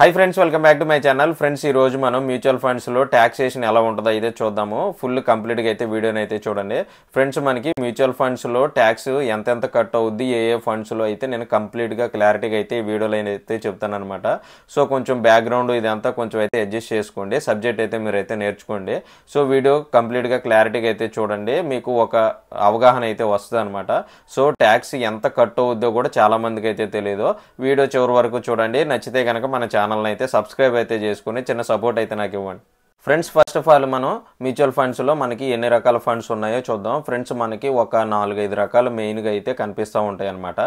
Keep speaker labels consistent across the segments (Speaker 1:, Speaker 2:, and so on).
Speaker 1: Hi friends, welcome back to my channel. Friends, ఈ రోజు మనం మ్యూచువల్ ఫండ్స్ లో టాక్సేషన్ ఎలా ఉంటుందో అయితే చూద్దాము. ఫుల్ కంప్లీట్ గా అయితే వీడియోని అయితే చూడండి. ఫ్రెండ్స్, మనకి మ్యూచువల్ ఫండ్స్ లో టాక్స్ ఎంత కట్ అవుద్ది, ఏ ఫండ్స్ లో అయితే నేను కంప్లీట్ గా క్లారిటీగా అయితే ఈ వీడియోలో అయితే చెప్తాను అన్నమాట. సో కొంచెం బ్యాక్గ్రౌండ్ ఇదంతా కొంచెం అయితే అడ్జస్ట్ చేసుకోండి. సబ్జెక్ట్ అయితే మీరు అయితే నేర్చుకోండి. సో వీడియో కంప్లీట్ గా క్లారిటీగా అయితే చూడండి, మీకు ఒక అవగాహన అయితే వస్తుంది అనమాట. సో ట్యాక్స్ ఎంత కట్ అవుద్దో కూడా చాలా మందికి అయితే తెలియదు. వీడియో చివరి వరకు చూడండి. నచ్చితే కనుక మన ఛానల్ అయితే సబ్స్క్రైబ్ అయితే చేసుకుని చిన్న సపోర్ట్ అయితే నాకు ఇవ్వండి. ఫ్రెండ్స్, ఫస్ట్ ఆఫ్ ఆల్ మనం మ్యూచువల్ ఫండ్స్లో మనకి ఎన్ని రకాల ఫండ్స్ ఉన్నాయో చూద్దాం. ఫ్రెండ్స్, మనకి ఒక 4-5 రకాలు మెయిన్గా అయితే కనిపిస్తూ ఉంటాయి అన్నమాట.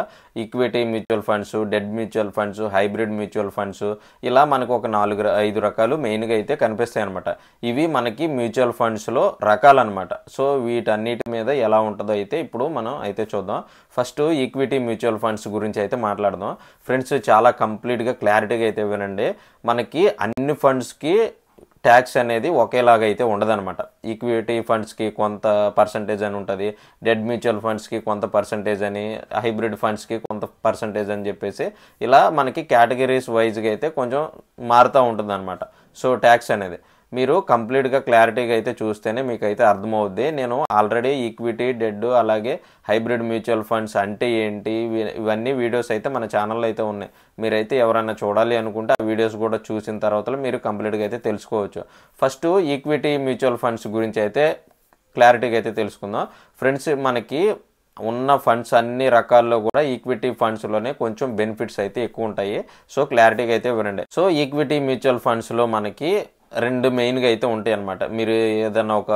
Speaker 1: Equity mutual funds, debt mutual funds, hybrid mutual funds, ఇలా మనకు ఒక 4-5 రకాలు మెయిన్గా అయితే కనిపిస్తాయి అనమాట. ఇవి మనకి మ్యూచువల్ ఫండ్స్లో రకాలు అనమాట. సో వీటన్నిటి మీద ఎలా ఉంటుందో అయితే ఇప్పుడు మనం అయితే చూద్దాం. ఫస్ట్ ఈక్విటీ మ్యూచువల్ ఫండ్స్ గురించి అయితే మాట్లాడదాం. ఫ్రెండ్స్, చాలా కంప్లీట్గా క్లారిటీగా అయితే వినండి. మనకి అన్ని ఫండ్స్కి ట్యాక్స్ అనేది ఒకేలాగా అయితే ఉండదన్నమాట. ఈక్విటీ ఫండ్స్కి కొంత పర్సంటేజ్ అని ఉంటుంది, డెట్ మ్యూచువల్ ఫండ్స్కి కొంత పర్సంటేజ్ అని, హైబ్రిడ్ ఫండ్స్కి కొంత పర్సంటేజ్ అని చెప్పేసి ఇలా మనకి కేటగిరీస్ వైజ్గా అయితే కొంచెం మారుతూ ఉంటుంది అనమాట. సో ట్యాక్స్ అనేది మీరు కంప్లీట్గా క్లారిటీగా అయితే చూస్తేనే మీకు అయితే అర్థమవుద్ది. నేను ఆల్రెడీ ఈక్విటీ, డెడ్, అలాగే హైబ్రిడ్ మ్యూచువల్ ఫండ్స్ అంటే ఏంటి, ఇవన్నీ వీడియోస్ అయితే మన ఛానల్లో అయితే ఉన్నాయి. మీరైతే ఎవరైనా చూడాలి అనుకుంటే ఆ వీడియోస్ కూడా చూసిన తర్వాత మీరు కంప్లీట్గా అయితే తెలుసుకోవచ్చు. ఫస్ట్ ఈక్విటీ మ్యూచువల్ ఫండ్స్ గురించి అయితే క్లారిటీగా అయితే తెలుసుకుందాం. ఫ్రెండ్స్, మనకి ఉన్న ఫండ్స్ అన్ని రకాల్లో కూడా ఈక్విటీ ఫండ్స్లోనే కొంచెం బెనిఫిట్స్ అయితే ఎక్కువ ఉంటాయి. సో క్లారిటీగా అయితే వినండి. సో ఈక్విటీ మ్యూచువల్ ఫండ్స్లో మనకి 2 మెయిన్గా అయితే ఉంటాయి అన్నమాట. మీరు ఏదైనా ఒక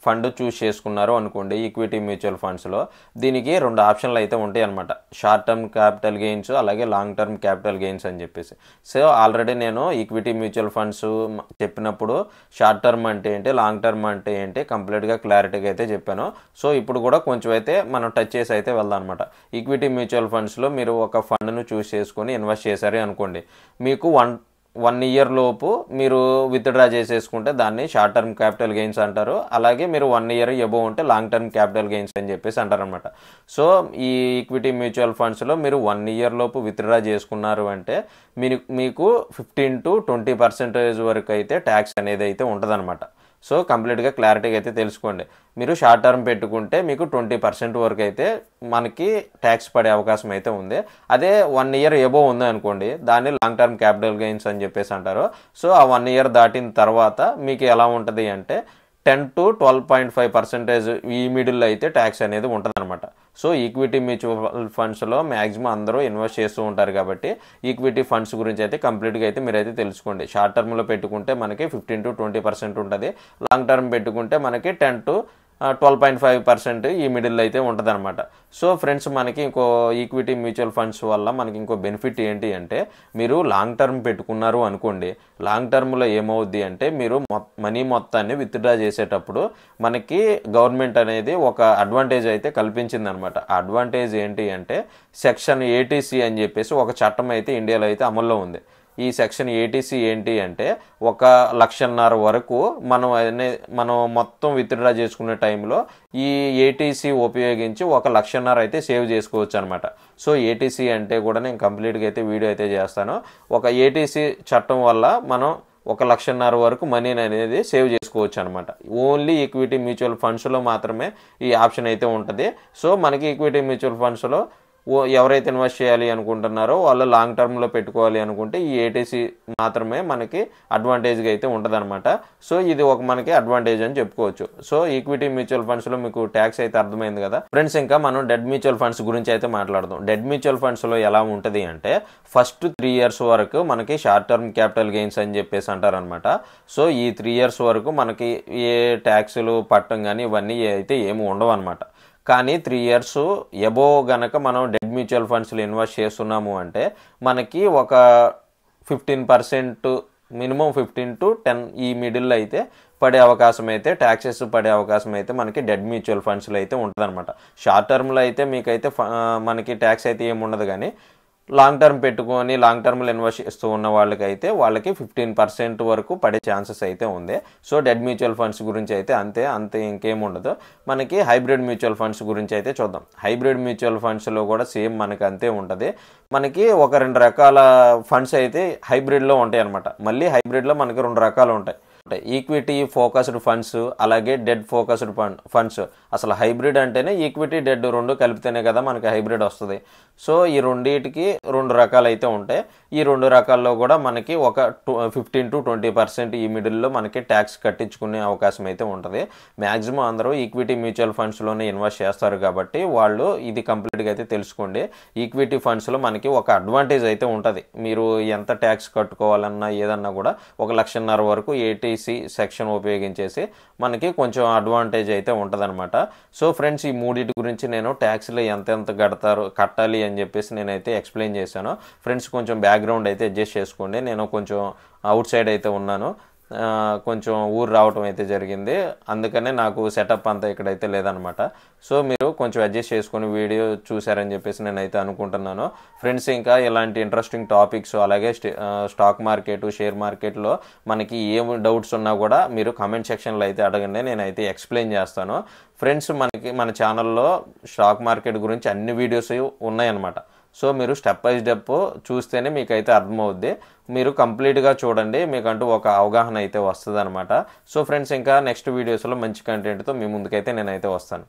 Speaker 1: ఫండ్ చూస్ చేసుకున్నారు అనుకోండి ఈక్విటీ మ్యూచువల్ ఫండ్స్లో, దీనికి 2 ఆప్షన్లు అయితే ఉంటాయి అనమాట. షార్ట్ టర్మ్ క్యాపిటల్ గెయిన్స్, అలాగే లాంగ్ టర్మ్ క్యాపిటల్ గెయిన్స్ అని చెప్పేసి. సో ఆల్రెడీ నేను ఈక్విటీ మ్యూచువల్ ఫండ్స్ చెప్పినప్పుడు షార్ట్ టర్మ్ అంటే ఏంటి, లాంగ్ టర్మ్ అంటే ఏంటి కంప్లీట్గా క్లారిటీగా అయితే చెప్పాను. సో ఇప్పుడు కూడా కొంచెం అయితే మనం టచ్ చేసి అయితే వెళ్దాం అనమాట. ఈక్విటీ మ్యూచువల్ ఫండ్స్లో మీరు ఒక ఫండ్ను చూస్ చేసుకొని ఇన్వెస్ట్ చేశారు అనుకోండి, మీకు వన్ ఇయర్ లోపు మీరు విత్డ్రా చేసేసుకుంటే దాన్ని షార్ట్ టర్మ్ క్యాపిటల్ గెయిన్స్ అంటారు. అలాగే మీరు 1 ఇయర్ ఎబోవ్ ఉంటే లాంగ్ టర్మ్ క్యాపిటల్ గెయిన్స్ అని చెప్పేసి అంటారు అనమాట. సో ఈ ఈక్విటీ మ్యూచువల్ ఫండ్స్లో మీరు 1 ఇయర్ లోపు విత్డ్రా చేసుకున్నారు అంటే మీకు 15-20% వరకు అయితే ట్యాక్స్ అనేది అయితే ఉంటుంది అనమాట. సో కంప్లీట్గా క్లారిటీగా అయితే తెలుసుకోండి. మీరు షార్ట్ టర్మ్ పెట్టుకుంటే మీకు 20% వరకు అయితే మనకి ట్యాక్స్ పడే అవకాశం అయితే ఉంది. అదే 1 ఇయర్ ఎబోవ్ ఉంది అనుకోండి, దాన్ని లాంగ్ టర్మ్ క్యాపిటల్ గెయిన్స్ అని చెప్పేసి అంటారు. సో ఆ 1 ఇయర్ దాటిన తర్వాత మీకు ఎలా ఉంటుంది అంటే 10-12.5% ఈ మిడిల్లో అయితే ట్యాక్స్ అనేది ఉంటుంది అనమాట. సో ఈక్విటీ మ్యూచువల్ ఫండ్స్లో మ్యాక్సిమం అందరూ ఇన్వెస్ట్ చేస్తూ ఉంటారు కాబట్టి ఈక్విటీ ఫండ్స్ గురించి అయితే కంప్లీట్గా అయితే మీరైతే తెలుసుకోండి. షార్ట్ టర్మ్లో పెట్టుకుంటే మనకి 15-20% ఉంటుంది, లాంగ్ టర్మ్ పెట్టుకుంటే మనకి 10-12.5% ఈ మిడిల్లో అయితే ఉంటుంది అనమాట. సో ఫ్రెండ్స్, మనకి ఇంకో ఈక్విటీ మ్యూచువల్ ఫండ్స్ వల్ల మనకి ఇంకో బెనిఫిట్ ఏంటి అంటే, మీరు లాంగ్ టర్మ్ పెట్టుకున్నారు అనుకోండి, లాంగ్ టర్మ్లో ఏమవుద్ది అంటే మీరు మనీ మొత్తాన్ని విత్డ్రా చేసేటప్పుడు మనకి గవర్నమెంట్ అనేది ఒక అడ్వాంటేజ్ అయితే కల్పించింది అనమాట. ఆ అడ్వాంటేజ్ ఏంటి అంటే సెక్షన్ 80C అని చెప్పేసి ఒక చట్టం అయితే ఇండియాలో అయితే అమల్లో ఉంది. ఈ సెక్షన్ 80C ఏంటి అంటే 1,50,000 వరకు మనం మొత్తం విత్డ్రా చేసుకునే టైంలో ఈ 80C ఉపయోగించి 1,50,000 అయితే సేవ్ చేసుకోవచ్చు అనమాట. సో 80C అంటే కూడా నేను కంప్లీట్గా అయితే వీడియో అయితే చేస్తాను. ఒక 80C చట్టం వల్ల మనం 1,50,000 వరకు మనీ అనేది సేవ్ చేసుకోవచ్చు అనమాట. ఓన్లీ ఈక్విటీ మ్యూచువల్ ఫండ్స్లో మాత్రమే ఈ ఆప్షన్ అయితే ఉంటుంది. సో మనకి ఈక్విటీ మ్యూచువల్ ఫండ్స్లో ఎవరైతే ఇన్వెస్ట్ చేయాలి అనుకుంటున్నారో వాళ్ళు లాంగ్ టర్మ్లో పెట్టుకోవాలి అనుకుంటే ఈ 80C మాత్రమే మనకి అడ్వాంటేజ్గా అయితే ఉంటుంది అనమాట. సో ఇది ఒక మనకి అడ్వాంటేజ్ అని చెప్పుకోవచ్చు. సో ఈక్విటీ మ్యూచువల్ ఫండ్స్లో మీకు ట్యాక్స్ అయితే అర్థమైంది కదా ఫ్రెండ్స్. ఇంకా మనం డెట్ మ్యూచువల్ ఫండ్స్ గురించి అయితే మాట్లాడదాం. డెట్ మ్యూచువల్ ఫండ్స్లో ఎలా ఉంటుంది అంటే ఫస్ట్ 3 ఇయర్స్ వరకు మనకి షార్ట్ టర్మ్ క్యాపిటల్ గెయిన్స్ అని చెప్పేసి అంటారనమాట. సో ఈ 3 ఇయర్స్ వరకు మనకి ఏ ట్యాక్సులు పట్టం కానీ ఇవన్నీ అయితే ఏమి ఉండవు అనమాట. కానీ 3 ఇయర్స్ ఎబోవ్ గనక మనం డెట్ మ్యూచువల్ ఫండ్స్లో ఇన్వెస్ట్ చేస్తున్నాము అంటే మనకి ఒక 15%, మినిమం 15-10 ఈ మిడిల్లో అయితే పడే అవకాశం అయితే, ట్యాక్సెస్ పడే అవకాశం అయితే మనకి డెట్ మ్యూచువల్ ఫండ్స్లో అయితే ఉంటుంది అనమాట. షార్ట్ టర్మ్లో అయితే మీకైతే మనకి ట్యాక్స్ అయితే ఏమి ఉండదు, కానీ లాంగ్ టర్మ్ పెట్టుకొని లాంగ్ టర్మ్లో ఇన్వెస్ట్ చేస్తూ ఉన్న వాళ్ళకి 15% వరకు పడే ఛాన్సెస్ అయితే ఉంది. సో డెట్ మ్యూచువల్ ఫండ్స్ గురించి అయితే అంతే ఇంకేం ఉండదు. మనకి హైబ్రిడ్ మ్యూచువల్ ఫండ్స్ గురించి అయితే చూద్దాం. హైబ్రిడ్ మ్యూచువల్ ఫండ్స్లో కూడా సేమ్ మనకి అంతే ఉంటుంది. మనకి ఒక 2 రకాల ఫండ్స్ అయితే హైబ్రిడ్లో ఉంటాయి అనమాట. మళ్ళీ హైబ్రిడ్లో మనకి 2 రకాలు ఉంటాయి. ఈక్విటీ ఫోకస్డ్ ఫండ్స్, అలాగే డెట్ ఫోకస్డ్ ఫండ్స్. అసలు హైబ్రిడ్ అంటేనే ఈక్విటీ డెట్ 2 కలిపితేనే కదా మనకి హైబ్రిడ్ వస్తుంది. సో ఈ రెండింటికి 2 రకాలు అయితే ఉంటాయి. ఈ 2 రకాల్లో కూడా మనకి ఒక 15 to 20% ఈ మిడిల్లో మనకి ట్యాక్స్ కట్టించుకునే అవకాశం అయితే ఉంటుంది. మ్యాక్సిమం అందరూ ఈక్విటీ మ్యూచువల్ ఫండ్స్లోనే ఇన్వెస్ట్ చేస్తారు కాబట్టి వాళ్ళు ఇది కంప్లీట్గా అయితే తెలుసుకోండి. ఈక్విటీ ఫండ్స్లో మనకి ఒక అడ్వాంటేజ్ అయితే ఉంటుంది. మీరు ఎంత ట్యాక్స్ కట్టుకోవాలన్నా ఏదన్నా కూడా 1,50,000 వరకు ఏటీసీ సెక్షన్ ఉపయోగించేసి మనకి కొంచెం అడ్వాంటేజ్ అయితే ఉంటుందన్నమాట. సో ఫ్రెండ్స్, ఈ మూడింటి గురించి నేను ట్యాక్స్లో ఎంత కట్టాలి అని చెప్పేసి నేనైతే ఎక్స్ప్లెయిన్ చేశాను. ఫ్రెండ్స్, కొంచెం బ్యాక్గ్రౌండ్ అయితే అడ్జస్ట్ చేసుకోండి. నేను కొంచెం అవుట్ సైడ్ అయితే ఉన్నాను, కొంచెం ఊరు రావటం అయితే జరిగింది. అందుకనే నాకు సెటప్ అంతా ఇక్కడైతే లేదనమాట. సో మీరు కొంచెం అడ్జస్ట్ చేసుకొని వీడియో చూసారని చెప్పేసి నేనైతే అనుకుంటున్నాను. ఫ్రెండ్స్, ఇంకా ఇలాంటి ఇంట్రెస్టింగ్ టాపిక్స్, అలాగే స్టాక్ మార్కెట్, షేర్ మార్కెట్లో మనకి ఏం డౌట్స్ ఉన్నా కూడా మీరు కామెంట్ సెక్షన్లో అయితే అడగండి, నేనైతే ఎక్స్ప్లెయిన్ చేస్తాను. ఫ్రెండ్స్, మన ఛానల్లో స్టాక్ మార్కెట్ గురించి అన్ని వీడియోస్ ఉన్నాయన్నమాట. సో మీరు స్టెప్ బై స్టెప్ చూస్తేనే మీకైతే అర్థమవుద్ది. మీరు కంప్లీట్గా చూడండి, మీకంటూ ఒక అవగాహన అయితే వస్తుంది అనమాట. సో ఫ్రెండ్స్, ఇంకా నెక్స్ట్ వీడియోస్లో మంచి కంటెంట్తో మీ ముందుకైతే నేనైతే వస్తాను.